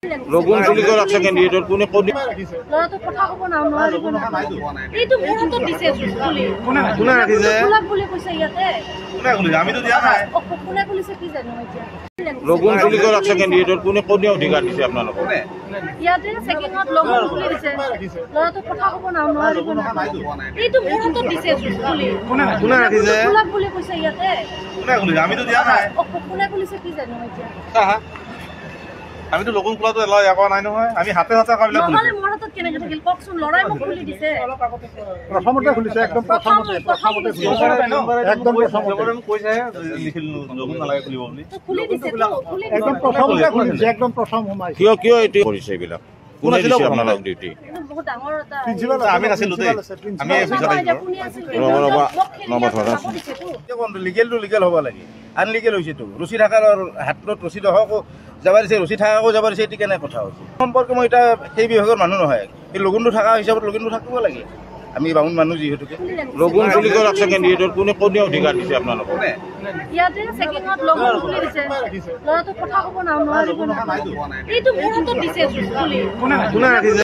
লগুন চুলিকৰ আছে কেণ্ডিডেটৰ কোনে কোনে লৰাটো কথা ক'ব নোৱাৰিব এইটো মুৰতো দিছে চুলি কোনে ৰাখিছে ফুলাক বুলি কৈছে ইয়াতে কোনে খুলিছে আমিতো দিয়া নাই কোনে খুলিছে কি জানো এতিয়া লগুন চুলিকৰ আছে কেণ্ডিডেটৰ কোনে কোনে অধিকাৰ দিছে আপোনালোকক ইয়াতে চেকিংত লগুন খুলি দিছে লৰাটো কথা ক'ব নোৱাৰিব এইটো মুৰতো দিছে চুলি কোনে ৰাখিছে ফুলাক বুলি কৈছে ইয়াতে কোনে খুলিছে আমিতো দিয়া নাই কোনে খুলিছে কি জানো এতিয়া আমিতো লগুন খোলাটো এলাও ইয়াৰ কৰা নাই নহয় আমি হাতে হাতে কাবিলাক খুলিছো নহলে মোৰ হাতত কেনেকৈ থাকিল কওকচোন লৰাই মোক খুলি দিছে প্ৰথমতে খুলিছে একদম প্ৰথমতে একদম প্ৰথমতে কৈছে লিখিল লগুন নালাগে খুলিব বুলি খুলি দিছে একদম প্ৰথমতে খুলিছে একদম প্ৰথম সোমাইছে কিয় এইটো কৰিছে এইবিলাক কোনে দিছে আপোনালোক ডিউটি বহুত ডাঙৰ এটা প্ৰিন্সিপাল আমি নাছিলো দেই আমি লিগেল হ'ব লাগে আনলিগেল হৈছে তো ৰচি থকাৰ হাতত ৰচি দহকো যাব দিছে ৰচি থাকাকো যাব দিছে এটি কেনে কথা হৈছে সম্পৰ্কে মই এতিয়া সেই বিভাগৰ মানুহ নহয় এই লগুনটো থকা হিচাপত লগুনটো থাকিব লাগে আমি বামুণ মানুহ যিহেতুকে লগুন চুলিকৰ আছে কেণ্ডিডেটৰ কোনে কোনে অধিকাৰ দিছে আপোনালোকক ইয়াতে চেকিংত লগুন খুলি দিছে লৰাটো কথা ক'ব নোৱাৰিব এইটো মুৰতো দিছে চুলি কোনে ৰাখিছে